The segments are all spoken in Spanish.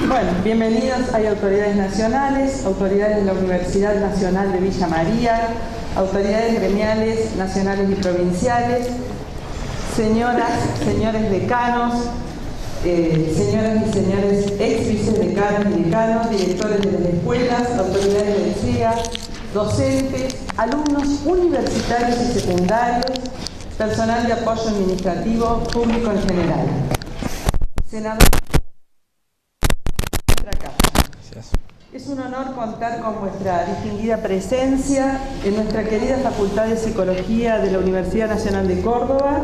Bueno, bienvenidos. Hay autoridades nacionales, autoridades de la Universidad Nacional de Villa María, autoridades gremiales nacionales y provinciales, señoras, señores decanos, señoras y señores ex vicedecanos y decanos, directores de las escuelas, autoridades del CEA, docentes, alumnos universitarios y secundarios, personal de apoyo administrativo, público en general. Senador, nuestra casa. Es un honor contar con vuestra distinguida presencia en nuestra querida Facultad de Psicología de la Universidad Nacional de Córdoba,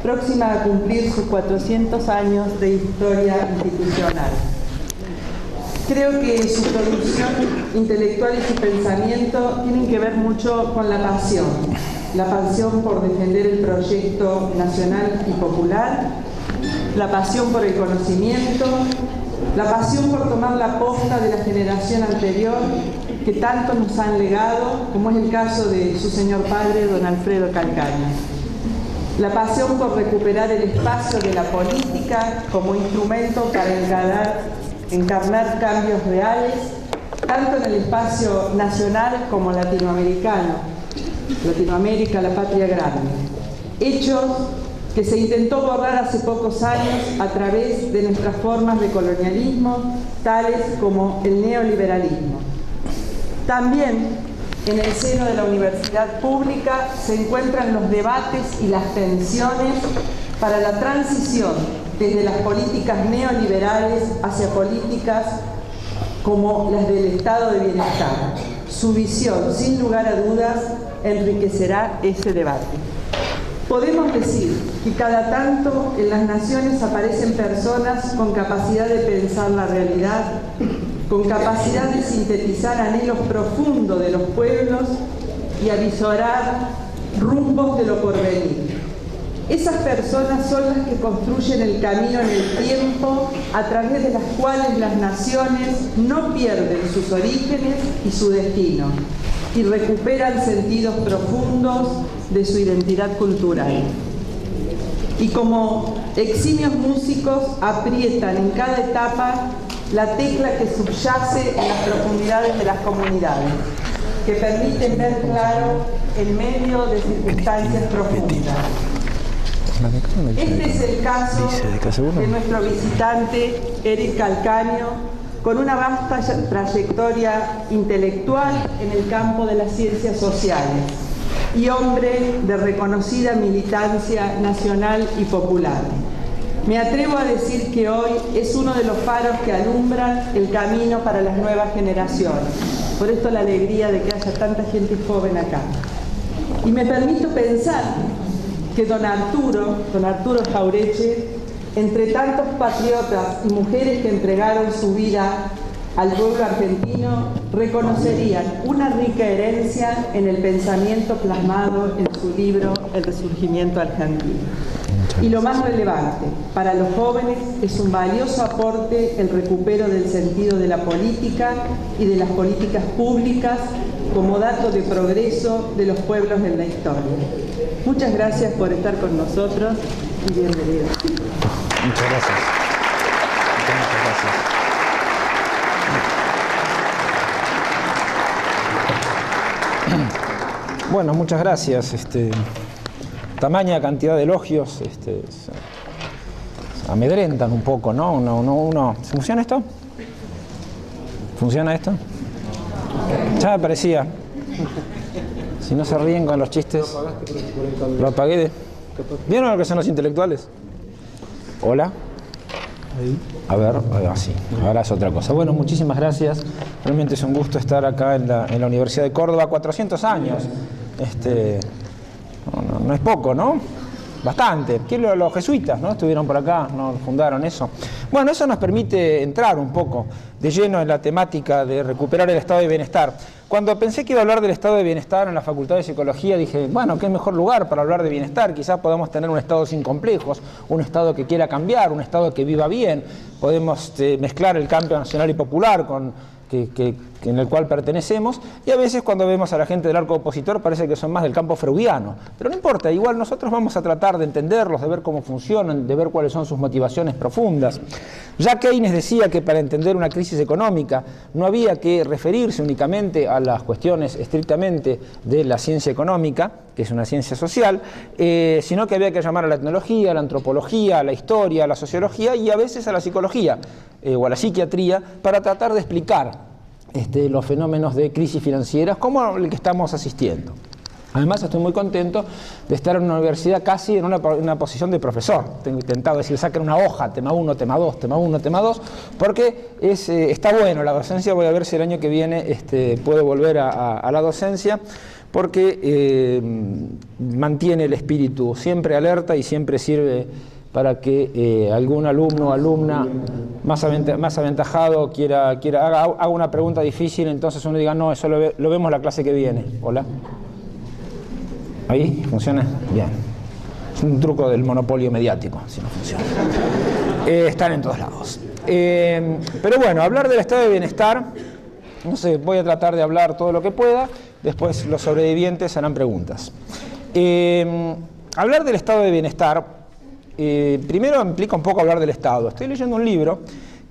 próxima a cumplir sus 400 años de historia institucional. Creo que su producción intelectual y su pensamiento tienen que ver mucho con la pasión por defender el proyecto nacional y popular, la pasión por el conocimiento, la pasión por tomar la posta de la generación anterior que tanto nos han legado, como es el caso de su señor padre, don Alfredo Calcaño. La pasión por recuperar el espacio de la política como instrumento para encarnar cambios reales, tanto en el espacio nacional como latinoamericano. Latinoamérica, la patria grande. Hechos que se intentó borrar hace pocos años a través de nuestras formas de colonialismo, tales como el neoliberalismo. También en el seno de la universidad pública se encuentran los debates y las tensiones para la transición desde las políticas neoliberales hacia políticas como las del estado de bienestar. Su visión, sin lugar a dudas, enriquecerá ese debate. Podemos decir que cada tanto en las naciones aparecen personas con capacidad de pensar la realidad, con capacidad de sintetizar anhelos profundos de los pueblos y avisorar rumbos de lo porvenir. Esas personas son las que construyen el camino en el tiempo a través de las cuales las naciones no pierden sus orígenes y su destino y recuperan sentidos profundos de su identidad cultural. Y como eximios músicos aprietan en cada etapa la tecla que subyace en las profundidades de las comunidades, que permiten ver claro en medio de circunstancias profundas. Este es el caso de nuestro visitante Eric Calcaño, con una vasta trayectoria intelectual en el campo de las ciencias sociales y hombre de reconocida militancia nacional y popular. Me atrevo a decir que hoy es uno de los faros que alumbran el camino para las nuevas generaciones. Por esto la alegría de que haya tanta gente joven acá. Y me permito pensar que don Arturo Jauretche, entre tantos patriotas y mujeres que entregaron su vida al pueblo argentino, reconocerían una rica herencia en el pensamiento plasmado en su libro El Resurgimiento Argentino. Y lo más relevante, para los jóvenes es un valioso aporte el recupero del sentido de la política y de las políticas públicas como dato de progreso de los pueblos en la historia. Muchas gracias por estar con nosotros y bienvenidos. Muchas gracias. Muchas gracias. Bueno, muchas gracias. Tamaña cantidad de elogios amedrentan un poco, ¿no? ¿Funciona esto? ¿Funciona esto? Ya me parecía. Si no se ríen con los chistes. Lo apagué. ¿Vieron lo que son los intelectuales? Hola. A ver, así. Ahora es otra cosa. Bueno, muchísimas gracias. Realmente es un gusto estar acá en la Universidad de Córdoba. 400 años. No es poco, ¿no? Bastante. Los jesuitas, ¿no? Estuvieron por acá, ¿no? Fundaron eso. Bueno, eso nos permite entrar un poco de lleno en la temática de recuperar el estado de bienestar. Cuando pensé que iba a hablar del estado de bienestar en la Facultad de Psicología, dije, bueno, qué mejor lugar para hablar de bienestar. Quizás podamos tener un estado sin complejos, un estado que quiera cambiar, un estado que viva bien. Podemos mezclar el cambio nacional y popular con que en el cual pertenecemos, y a veces cuando vemos a la gente del arco opositor parece que son más del campo freudiano, pero no importa, igual nosotros vamos a tratar de entenderlos, de ver cómo funcionan, de ver cuáles son sus motivaciones profundas. Ya Keynes decía que para entender una crisis económica no había que referirse únicamente a las cuestiones estrictamente de la ciencia económica, que es una ciencia social, sino que había que llamar a la etnología, a la antropología, a la historia, a la sociología y a veces a la psicología o a la psiquiatría para tratar de explicar los fenómenos de crisis financieras como el que estamos asistiendo. Además estoy muy contento de estar en una universidad casi en una posición de profesor. Tengo intentado decir, saquen una hoja, tema 1, tema 2, tema 1, tema 2, porque está bueno la docencia. Voy a ver si el año que viene puedo volver a la docencia, porque mantiene el espíritu siempre alerta y siempre sirve para que algún alumno o alumna más aventajado haga una pregunta difícil, entonces uno diga, no, eso lo vemos la clase que viene. Hola. ¿Ahí? ¿Funciona? Bien. Es un truco del monopolio mediático, si no funciona. Están en todos lados. Pero bueno, hablar del estado de bienestar, no sé, voy a tratar de hablar todo lo que pueda, después los sobrevivientes harán preguntas. Hablar del estado de bienestar, primero implica un poco hablar del Estado. Estoy leyendo un libro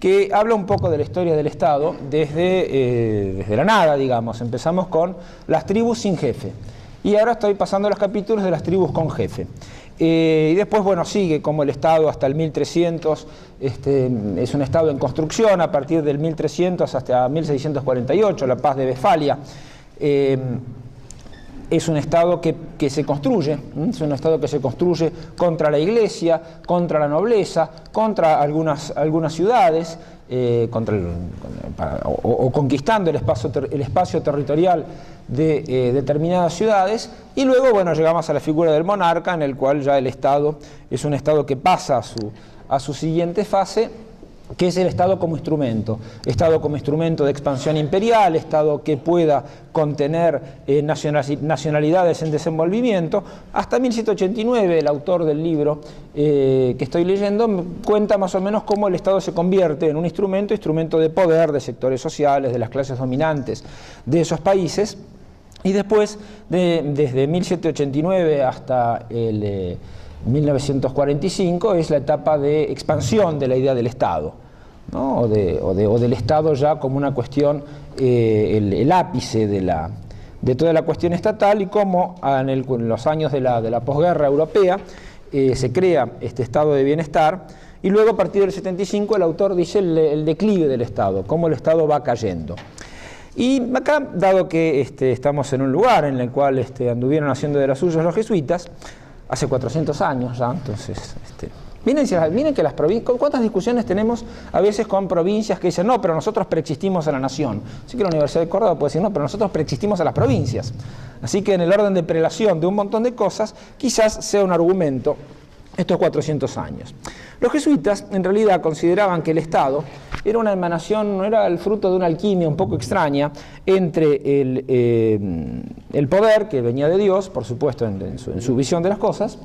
que habla un poco de la historia del Estado desde la nada, digamos. Empezamos con las tribus sin jefe. Y ahora estoy pasando los capítulos de las tribus con jefe. Y después, bueno, sigue como el Estado hasta el 1300, es un Estado en construcción a partir del 1300 hasta 1648, la paz de Westfalia. Es un Estado que se construye, es un Estado que se construye contra la Iglesia, contra la nobleza, contra algunas ciudades, o conquistando el espacio territorial de determinadas ciudades, y luego, bueno, llegamos a la figura del monarca, en el cual ya el Estado es un Estado que pasa a su siguiente fase, que es el Estado como instrumento de expansión imperial, Estado que pueda contener nacionalidades en desenvolvimiento. Hasta 1789 el autor del libro que estoy leyendo cuenta más o menos cómo el Estado se convierte en un instrumento de poder de sectores sociales, de las clases dominantes de esos países, y después, desde 1789 hasta el 1945, es la etapa de expansión de la idea del Estado, ¿no? o del Estado ya como una cuestión, el ápice de toda la cuestión estatal, y cómo en los años de la posguerra europea se crea este estado de bienestar, y luego a partir del 75 el autor dice el declive del Estado, cómo el Estado va cayendo. Y acá, dado que estamos en un lugar en el cual anduvieron haciendo de las suyas los jesuitas, hace 400 años ya, entonces, miren que las provincias, ¿cuántas discusiones tenemos a veces con provincias que dicen, no, pero nosotros preexistimos a la nación? Así que la Universidad de Córdoba puede decir, no, pero nosotros preexistimos a las provincias. Así que en el orden de prelación de un montón de cosas, quizás sea un argumento estos 400 años. Los jesuitas en realidad consideraban que el Estado era una emanación, era el fruto de una alquimia un poco extraña entre el poder que venía de Dios, por supuesto en su visión de las cosas,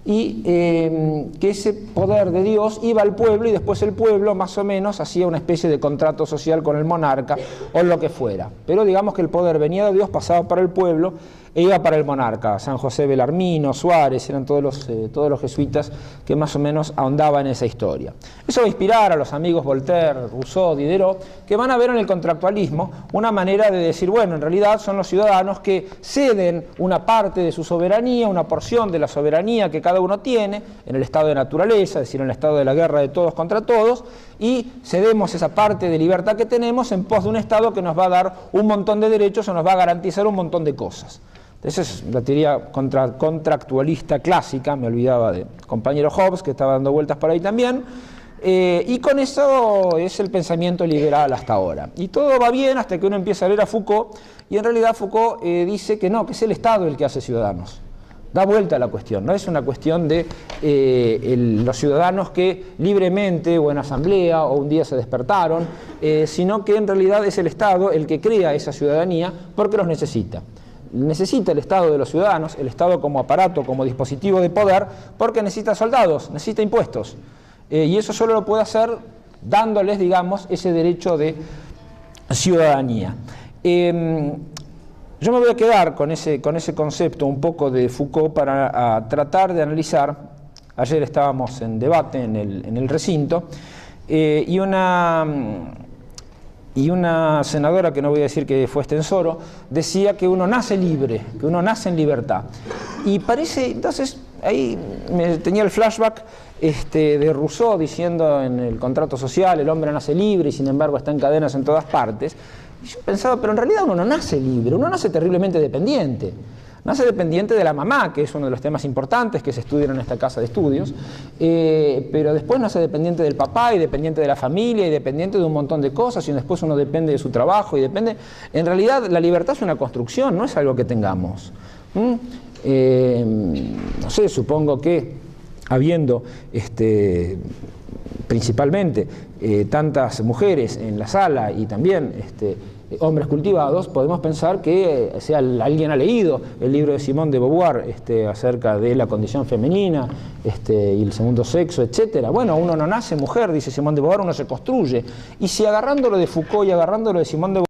y que ese poder de Dios iba al pueblo, y después el pueblo más o menos hacía una especie de contrato social con el monarca o lo que fuera. Pero digamos que el poder venía de Dios, pasaba para el pueblo e iba para el monarca. San José Belarmino, Suárez, eran todos los jesuitas que más o menos ahondaban en esa historia. Eso va a inspirar a los amigos Voltaire, Rousseau, Diderot, que van a ver en el contractualismo una manera de decir, bueno, en realidad son los ciudadanos que ceden una parte de su soberanía, una porción de la soberanía que cada uno tiene, en el estado de naturaleza, es decir, en el estado de la guerra de todos contra todos, y cedemos esa parte de libertad que tenemos en pos de un Estado que nos va a dar un montón de derechos o nos va a garantizar un montón de cosas. Esa es la teoría contractualista clásica, me olvidaba del compañero Hobbes, que estaba dando vueltas por ahí también, y con eso es el pensamiento liberal hasta ahora. Y todo va bien hasta que uno empieza a leer a Foucault, y en realidad Foucault dice que no, que es el Estado el que hace ciudadanos. Da vuelta a la cuestión, no es una cuestión de los ciudadanos que libremente o en asamblea o un día se despertaron, sino que en realidad es el Estado el que crea esa ciudadanía porque los necesita. Necesita el Estado de los ciudadanos, el Estado como aparato, como dispositivo de poder, porque necesita soldados, necesita impuestos. Y eso solo lo puede hacer dándoles, digamos, ese derecho de ciudadanía. Yo me voy a quedar con ese concepto un poco de Foucault para tratar de analizar. Ayer estábamos en debate en el recinto y una senadora, que no voy a decir que fue Estensoro, decía que uno nace libre, que uno nace en libertad. Y parece, entonces, ahí me tenía el flashback de Rousseau diciendo en el contrato social, el hombre nace libre y sin embargo está en cadenas en todas partes. Y yo pensaba, pero en realidad uno no nace libre, uno nace terriblemente dependiente. Nace dependiente de la mamá, que es uno de los temas importantes que se estudian en esta casa de estudios, pero después nace dependiente del papá y dependiente de la familia y dependiente de un montón de cosas, y después uno depende de su trabajo y depende... En realidad la libertad es una construcción, no es algo que tengamos. No sé, supongo que habiendo principalmente tantas mujeres en la sala y también hombres cultivados, podemos pensar que alguien ha leído el libro de Simone de Beauvoir acerca de la condición femenina y el segundo sexo, etc. Bueno, uno no nace mujer, dice Simone de Beauvoir, uno se construye. Y si agarrándolo de Foucault y agarrándolo de Simone de